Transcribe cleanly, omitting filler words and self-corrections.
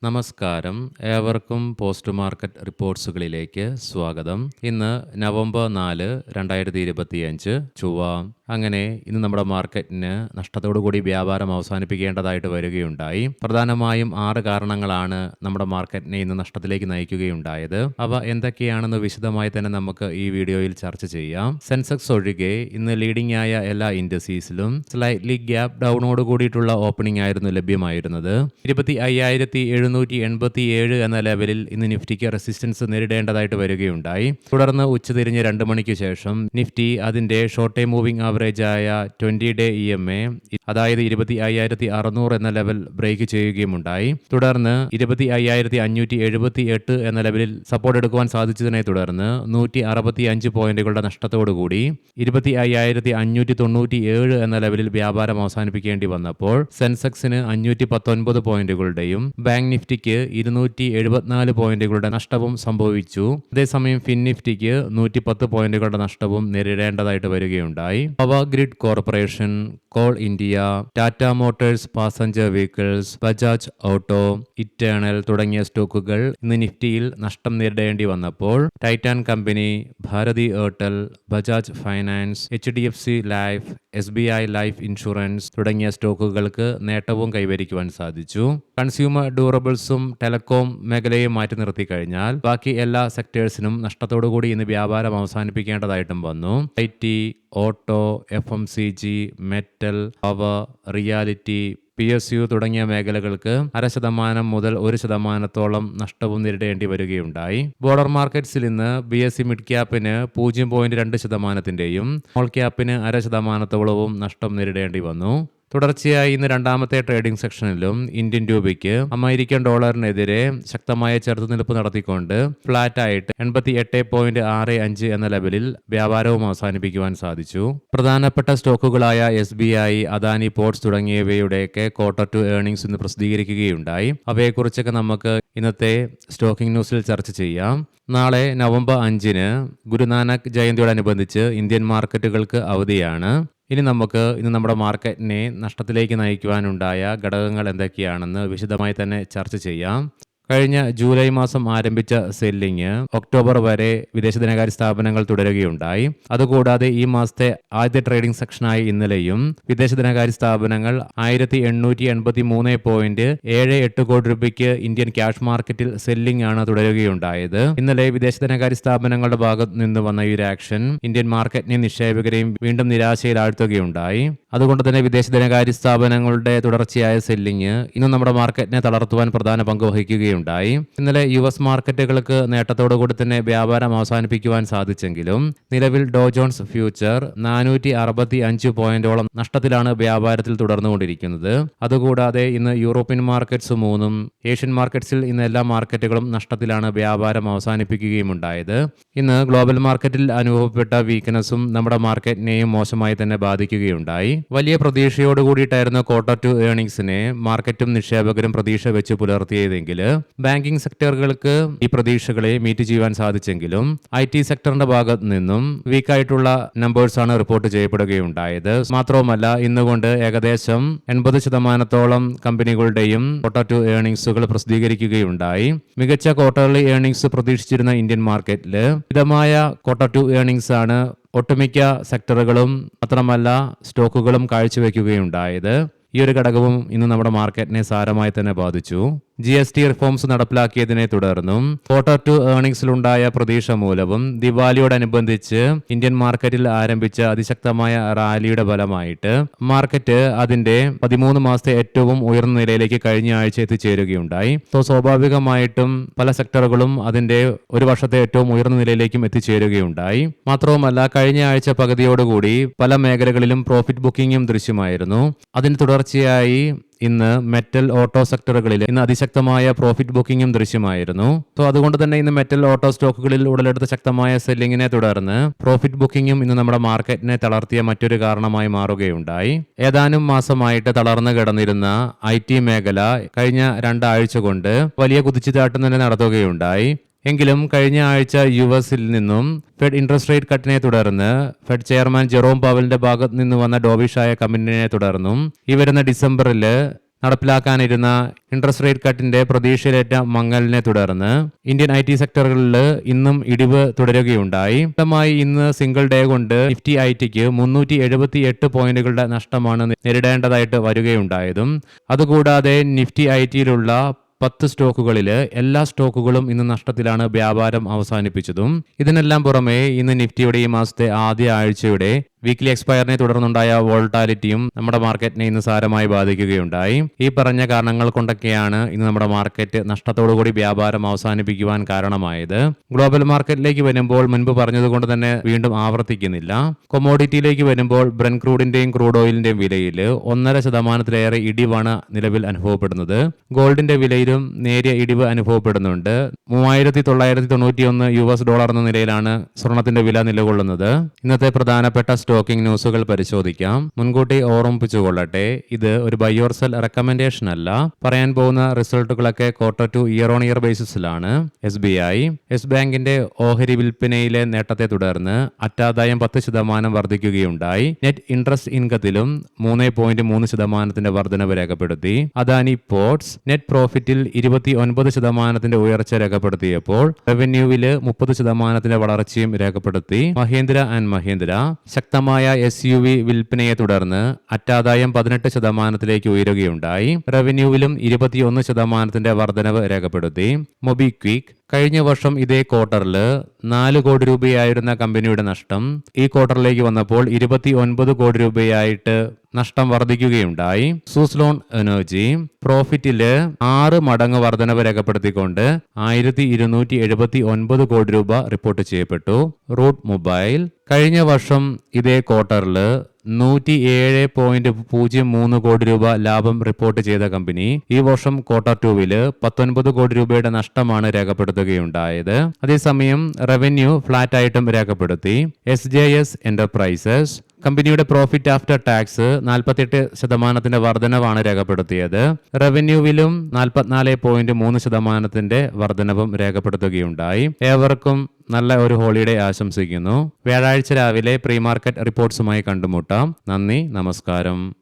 നമസ്കാരം. ഏവർക്കും post market റിപ്പോർട്ട്സുകളിലേക്ക് സ്വാഗതം. ഇന്ന് നവംബർ 4, 2025 ചൊവ്വ. അങ്ങനെ ഇന്ന് നമ്മുടെ മാർക്കറ്റിന് നഷ്ടത്തോടുകൂടി വ്യാപാരം അവസാനിപ്പിക്കേണ്ടതായിട്ട് വരികയുണ്ടായി. പ്രധാനമായും 6 കാരണങ്ങളാണ് നമ്മുടെ മാർക്കറ്റിനെ ഇന്ന് നഷ്ടത്തിലേക്ക് നയിക്കുകയുണ്ടായത്. അവ എന്തൊക്കെയാണെന്ന് വിശദമായി തന്നെ നമുക്ക് ഈ വീഡിയോയിൽ ചർച്ച ചെയ്യാം. സെൻസെക്സ് ഒഴികെ ഇന്ന് ലീഡിംഗ് ആയ എല്ലാ ഇൻഡസീസിലും സ്ലൈറ്റ്ലി ഗ്യാപ് ഡൗണോട് കൂടിയിട്ടുള്ള ഓപ്പണിംഗ് ആയിരുന്നു ലഭ്യമായിരുന്നത്. 25,787 എന്ന ലെവലിൽ ഇന്ന് നിഫ്റ്റിക്ക് റെസിസ്റ്റൻസ് നേരിടേണ്ടതായിട്ട് വരികയുണ്ടായി. തുടർന്ന് ഉച്ചതിരിഞ്ഞ് 2 മണിക്ക് ശേഷം നിഫ്റ്റി അതിന്റെ ഷോർട്ട് ടൈം മൂവിംഗ് ആവറേജ് ആയ 20-ഡേ EMA, അതായത് 25,600 എന്ന ലെവൽ ബ്രേക്ക് ചെയ്യുകയുമുണ്ടായി. തുടർന്ന് 25,578 എന്ന ലെവലിൽ സപ്പോർട്ട് എടുക്കുവാൻ സാധിച്ചതിനെ തുടർന്ന് 165 പോയിന്റുകളുടെ നഷ്ടത്തോടുകൂടി 25,597 എന്ന ലെവലിൽ വ്യാപാരം അവസാനിപ്പിക്കേണ്ടി വന്നപ്പോൾ സെൻസെക്സിന് 519 പോയിന്റുകളുടെയും ബാങ്ക് നിഫ്റ്റിക്ക് 274 പോയിന്റുകളുടെ നഷ്ടവും സംഭവിച്ചു. അതേസമയം ഫിൻ നിഫ്റ്റിക്ക് 110 പോയിന്റുകളുടെ നഷ്ടവും നേരിടേണ്ടതായിട്ട് വരികയുണ്ടായി. Power Grid Corporation, Coal India, Tata Motors Passenger Vehicles, Bajaj Auto, Eternal തുടങ്ങിയ സ്റ്റോക്കുകൾ ഇന്ന് നിഫ്റ്റിയിൽ നഷ്ടം നേരിടേണ്ടി വന്നപ്പോൾ Titan company, Bharti Airtel, Bajaj Finance, HDFC Life, SBI Life Insurance തുടങ്ങിയ സ്റ്റോക്കുകൾക്ക് നേട്ടവും കൈവരിക്കുവാൻ സാധിച്ചു. കൺസ്യൂമർ ഡ്യൂറബിൾസും ടെലികോം മേഖലയും മാറ്റി നിർത്തി കഴിഞ്ഞാൽ ബാക്കി എല്ലാ സെക്ടേഴ്സിനും നഷ്ടത്തോടുകൂടി ഇന്ന് വ്യാപാരം അവസാനിപ്പിക്കേണ്ടതായിട്ടും വന്നു. IT, auto, FMCG, metal, power, reality, PSU തുടങ്ങിയ മേഖലകൾക്ക് 0.5% മുതൽ 1% നഷ്ടവും നേരിടേണ്ടി വരികയുണ്ടായി. ബോർഡർ മാർക്കറ്റ്സിൽ ഇന്ന് BSE മിഡ് ക്യാപ്പിന് 0.2%-യും സ്മോൾ ക്യാപ്പിന് 0.5%-വും നഷ്ടം നേരിടേണ്ടി വന്നു. തുടർച്ചയായി ഇന്ന് രണ്ടാമത്തെ ട്രേഡിംഗ് സെക്ഷനിലും ഇന്ത്യൻ രൂപയ്ക്ക് അമേരിക്കൻ ഡോളറിനെതിരെ ശക്തമായ ചെറുത്തുനിൽപ്പ് നടത്തിക്കൊണ്ട് ഫ്ലാറ്റായിട്ട് 88.65 എന്ന ലെവലിൽ വ്യാപാരവും അവസാനിപ്പിക്കുവാൻ സാധിച്ചു. പ്രധാനപ്പെട്ട സ്റ്റോക്കുകളായ SBI, അദാനി പോർട്സ് തുടങ്ങിയവയുടെയൊക്കെ Q2 ഏർണിംഗ്സ് ഇന്ന് പ്രസിദ്ധീകരിക്കുകയുണ്ടായി. അവയെക്കുറിച്ചൊക്കെ നമുക്ക് ഇന്നത്തെ സ്റ്റോക്കിംഗ് ന്യൂസിൽ ചർച്ച ചെയ്യാം. നാളെ നവംബർ 5 ഗുരുനാനക് ജയന്തിയോടനുബന്ധിച്ച് ഇന്ത്യൻ മാർക്കറ്റുകൾക്ക് അവധിയാണ്. ഇനി നമുക്ക് ഇന്ന് നമ്മുടെ മാർക്കറ്റിനെ നഷ്ടത്തിലേക്ക് നയിക്കുവാനുണ്ടായ ഘടകങ്ങൾ എന്തൊക്കെയാണെന്ന് വിശദമായി തന്നെ ചർച്ച ചെയ്യാം. കഴിഞ്ഞ ജൂലൈ മാസം ആരംഭിച്ച സെല്ലിംഗ് ഒക്ടോബർ വരെ വിദേശ ധനകാര്യ സ്ഥാപനങ്ങൾ തുടരുകയുണ്ടായി. അതുകൂടാതെ ഈ മാസത്തെ ആദ്യ ട്രേഡിംഗ് സെക്ഷനായി ഇന്നലെയും വിദേശ ധനകാര്യ സ്ഥാപനങ്ങൾ 1,883.78 കോടി രൂപയ്ക്ക് ഇന്ത്യൻ ക്യാഷ് മാർക്കറ്റിൽ സെല്ലിംഗ് ആണ് തുടരുകയുണ്ടായത്. ഇന്നലെ വിദേശ ധനകാര്യ സ്ഥാപനങ്ങളുടെ ഭാഗത്ത് നിന്ന് വന്ന ഈ ഒരു ആക്ഷൻ ഇന്ത്യൻ മാർക്കറ്റിനെയും നിക്ഷേപകരെയും വീണ്ടും നിരാശയിൽ ആഴ്ത്തുകയുണ്ടായി. അതുകൊണ്ട് തന്നെ വിദേശ ധനകാര്യ സ്ഥാപനങ്ങളുടെ തുടർച്ചയായ സെല്ലിംഗ് ഇന്ന് നമ്മുടെ മാർക്കറ്റിനെ തളർത്തുവാൻ പ്രധാന പങ്ക് വഹിക്കുകയുണ്ടായി. ഇന്നലെ US മാർക്കറ്റുകൾക്ക് നേട്ടത്തോടുകൂടി തന്നെ വ്യാപാരം അവസാനിപ്പിക്കുവാൻ സാധിച്ചെങ്കിലും നിലവിൽ ഡോ ജോൺസ് ഫ്യൂച്ചർ 465 പോയിന്റോളം നഷ്ടത്തിലാണ് വ്യാപാരത്തിൽ തുടർന്നുകൊണ്ടിരിക്കുന്നത്. അതുകൂടാതെ ഇന്ന് യൂറോപ്യൻ മാർക്കറ്റ്സ് 3 ഏഷ്യൻ മാർക്കറ്റ്സിൽ ഇന്ന് എല്ലാ മാർക്കറ്റുകളും നഷ്ടത്തിലാണ് വ്യാപാരം അവസാനിപ്പിക്കുകയുമുണ്ടായത്. ഇന്ന് ഗ്ലോബൽ മാർക്കറ്റിൽ അനുഭവപ്പെട്ട വീക്ക്നെസ്സും നമ്മുടെ മാർക്കറ്റിനെയും മോശമായി തന്നെ ബാധിക്കുകയുണ്ടായി. വലിയ പ്രതീക്ഷയോടുകൂടിയിട്ടായിരുന്നു Q2 ഏർണിംഗ്സിനെ മാർക്കറ്റും നിക്ഷേപകരും പ്രതീക്ഷ വെച്ച് പുലർത്തിയതെങ്കിൽ ബാങ്കിംഗ് സെക്ടറുകൾക്ക് ഈ പ്രതീക്ഷകളെ മീറ്റ് ചെയ്യുവാൻ സാധിച്ചെങ്കിലും IT സെക്ടറിന്റെ ഭാഗത്ത് നിന്നും വീക്കായിട്ടുള്ള നമ്പേഴ്സാണ് റിപ്പോർട്ട് ചെയ്യപ്പെടുകയുണ്ടായത്. മാത്രവുമല്ല ഇന്നുകൊണ്ട് ഏകദേശം 80% കമ്പനികളുടെയും Q2 ഏർണിംഗ്സുകൾ പ്രസിദ്ധീകരിക്കുകയുണ്ടായി. മികച്ച ക്വാർട്ടർലി ഏർണിംഗ്സ് പ്രതീക്ഷിച്ചിരുന്ന ഇന്ത്യൻ മാർക്കറ്റിൽ മിതമായ Q2 ഏർണിംഗ്സ് ആണ് ഒട്ടുമിക്ക സെക്ടറുകളും മാത്രമല്ല സ്റ്റോക്കുകളും കാഴ്ചവെക്കുകയുണ്ടായത്. ഈ ഒരു ഘടകവും ഇന്ന് നമ്മുടെ മാർക്കറ്റിനെ സാരമായി തന്നെ ബാധിച്ചു. GST റിഫോംസ് നടപ്പിലാക്കിയതിനെ തുടർന്നും Q2 ഏർണിംഗ്സിലുണ്ടായ പ്രതീക്ഷ മൂലവും ദിവാലിയോടനുബന്ധിച്ച് ഇന്ത്യൻ മാർക്കറ്റിൽ ആരംഭിച്ച അതിശക്തമായ റാലിയുടെ ഫലമായിട്ട് മാർക്കറ്റ് അതിന്റെ 13 മാസത്തെ ഏറ്റവും ഉയർന്ന നിലയിലേക്ക് കഴിഞ്ഞ ആഴ്ച എത്തിച്ചേരുകയുണ്ടായി. സ്വാഭാവികമായിട്ടും പല സെക്ടറുകളും അതിന്റെ ഒരു വർഷത്തെ ഏറ്റവും ഉയർന്ന നിലയിലേക്കും എത്തിച്ചേരുകയുണ്ടായി. മാത്രവുമല്ല കഴിഞ്ഞ ആഴ്ച പകുതിയോടുകൂടി പല മേഖലകളിലും പ്രോഫിറ്റ് ബുക്കിംഗും ദൃശ്യമായിരുന്നു. അതിന് തുടർച്ചയായി ഇന്ന് മെറ്റൽ, ഓട്ടോ സെക്ടറുകളിൽ ഇന്ന് അതിശക്തമായ പ്രോഫിറ്റ് ബുക്കിംഗും ദൃശ്യമായിരുന്നു. അതുകൊണ്ട് തന്നെ ഇന്ന് മെറ്റൽ, ഓട്ടോ സ്റ്റോക്കുകളിൽ ഉടലെടുത്ത ശക്തമായ സെല്ലിങ്ങിനെ തുടർന്ന് പ്രോഫിറ്റ് ബുക്കിംഗും ഇന്ന് നമ്മുടെ മാർക്കറ്റിനെ തളർത്തിയ മറ്റൊരു കാരണമായി മാറുകയുണ്ടായി. ഏതാനും മാസമായിട്ട് തളർന്നു കിടന്നിരുന്ന IT മേഖല കഴിഞ്ഞ 2 ആഴ്ച കൊണ്ട് വലിയ കുതിച്ചുചാട്ടം തന്നെ നടത്തുകയുണ്ടായി. എങ്കിലും കഴിഞ്ഞ ആഴ്ച US-ൽ നിന്നും ഫെഡ് ഇൻട്രസ്റ്റ് റേറ്റ് കട്ടിനെ തുടർന്ന് ഫെഡ് ചെയർമാൻ ജെറോം പവലിന്റെ ഭാഗത്ത് നിന്ന് വന്ന ഡോവിഷായ കമന്റിനെ തുടർന്നും ഈ വരുന്ന ഡിസംബറിൽ നടപ്പിലാക്കാനിരുന്ന ഇൻട്രസ്റ്റ് റേറ്റ് കട്ടിന്റെ പ്രതീക്ഷയിലേറ്റ മങ്ങലിനെ തുടർന്ന് ഇന്ത്യൻ IT സെക്ടറുകളിൽ ഇന്നും ഇടിവ് തുടരുകയുണ്ടായി. ഇന്ന് സിംഗിൾ ഡേ കൊണ്ട് നിഫ്റ്റി ITക്ക് 378 പോയിന്റുകളുടെ നഷ്ടമാണ് നേരിടേണ്ടതായിട്ട് വരികയുണ്ടായതും. അതുകൂടാതെ നിഫ്റ്റി ITയിലുള്ള 10 സ്റ്റോക്കുകളിൽ എല്ലാ സ്റ്റോക്കുകളും ഇന്ന് നഷ്ടത്തിലാണ് വ്യാപാരം അവസാനിപ്പിച്ചതും. ഇതിനെല്ലാം പുറമെ ഇന്ന് നിഫ്റ്റിയുടെ ഈ മാസത്തെ ആദ്യ ആഴ്ചയുടെ വീക്ക്ലി എക്സ്പയറിനെ തുടർന്നുണ്ടായ വോൾട്ടാലിറ്റിയും നമ്മുടെ മാർക്കറ്റിനെ ഇന്ന് സാരമായി ബാധിക്കുകയുണ്ടായി. ഈ പറഞ്ഞ കാരണങ്ങൾ കൊണ്ടൊക്കെയാണ് ഇന്ന് നമ്മുടെ മാർക്കറ്റ് നഷ്ടത്തോടുകൂടി വ്യാപാരം അവസാനിപ്പിക്കുവാൻ കാരണമായത്. ഗ്ലോബൽ മാർക്കറ്റിലേക്ക് വരുമ്പോൾ മുൻപ് പറഞ്ഞതുകൊണ്ട് തന്നെ വീണ്ടും ആവർത്തിക്കുന്നില്ല. കൊമോഡിറ്റിയിലേക്ക് വരുമ്പോൾ ബ്രെന്റ് ക്രൂഡിന്റെയും ക്രൂഡ് ഓയിലിന്റെയും വിലയിൽ 1.5% ഇടിവാണ് നിലവിൽ അനുഭവപ്പെടുന്നത്. ഗോൾഡിന്റെ വിലയിലും നേരിയ ഇടിവ് അനുഭവപ്പെടുന്നുണ്ട്. $3,991 എന്ന നിലയിലാണ് സ്വർണത്തിന്റെ വില നിലകൊള്ളുന്നത്. ഇന്നത്തെ പ്രധാനപ്പെട്ട സ്റ്റോക്കിംഗ് ന്യൂസുകൾ പരിശോധിക്കാം. മുൻകൂട്ടി ഓർമ്മിപ്പിച്ചുകൊള്ളട്ടെ, ഇത് ഒരു ബൈ ഓർ സെൽ റെക്കമെൻഡേഷൻ അല്ല. പറയാൻ പോകുന്ന റിസൾട്ടുകളൊക്കെ quarter two year on year ബേസിസിലാണ്. SBI യെസ് ബാങ്കിന്റെ ഓഹരി വിൽപ്പനയിലെ നേട്ടത്തെ തുടർന്ന് അറ്റാദായം 10% വർദ്ധിക്കുകയുണ്ടായി. നെറ്റ് ഇൻട്രസ്റ്റ് ഇൻകത്തിലും 3.3% വർധനവ് രേഖപ്പെടുത്തി. അദാനി പോർട്സ് നെറ്റ് പ്രോഫിറ്റിൽ 29% ഉയർച്ച രേഖപ്പെടുത്തിയപ്പോൾ റവന്യൂവിൽ 30% വളർച്ചയും രേഖപ്പെടുത്തി. മഹീന്ദ്ര ആൻഡ് മഹീന്ദ്ര ശക്തമായ SUV വിൽപ്പനയെ തുടർന്ന് അറ്റാദായം 18% ഉയരുകയുണ്ടായി. റവന്യൂവിലും 21% വർധനവ് രേഖപ്പെടുത്തി. മൊബിക്വിക്ക് കഴിഞ്ഞ വർഷം ഇതേ ക്വാർട്ടറിൽ 4 കോടി രൂപയായിരുന്ന കമ്പനിയുടെ നഷ്ടം ഈ ക്വാർട്ടറിലേക്ക് വന്നപ്പോൾ 29 കോടി രൂപയായിട്ട് നഷ്ടം വർദ്ധിക്കുകയുണ്ടായി. സൂസ്ലോൺ എനർജി പ്രോഫിറ്റില് 6 മടങ്ങ് വർധനവ് രേഖപ്പെടുത്തിക്കൊണ്ട് 1279 കോടി രൂപ റിപ്പോർട്ട് ചെയ്യപ്പെട്ടു. റൂട്ട് മൊബൈൽ കഴിഞ്ഞ വർഷം ഇതേ ക്വാർട്ടറിൽ 107.03 കോടി രൂപ ലാഭം റിപ്പോർട്ട് ചെയ്ത കമ്പനി ഈ വർഷം ക്വാർട്ടർ 2 19 കോടി രൂപയുടെ നഷ്ടമാണ് രേഖപ്പെടുത്തുകയുണ്ടായത്. അതേസമയം റവന്യൂ ഫ്ലാറ്റ് ആയിട്ടും രേഖപ്പെടുത്തി. SJS എന്റർപ്രൈസസ് കമ്പനിയുടെ പ്രോഫിറ്റ് ആഫ്റ്റർ ടാക്സ് 48% വർധനവാണ് രേഖപ്പെടുത്തിയത്. റവന്യൂവിലും 44.3% വർധനവും രേഖപ്പെടുത്തുകയുണ്ടായി. ഏവർക്കും നല്ല ഒരു ഹോളിഡേ ആശംസിക്കുന്നു. വ്യാഴാഴ്ച രാവിലെ പ്രീ മാർക്കറ്റ് റിപ്പോർട്ട്സുമായി കണ്ടുമുട്ടാം. നന്ദി, നമസ്കാരം.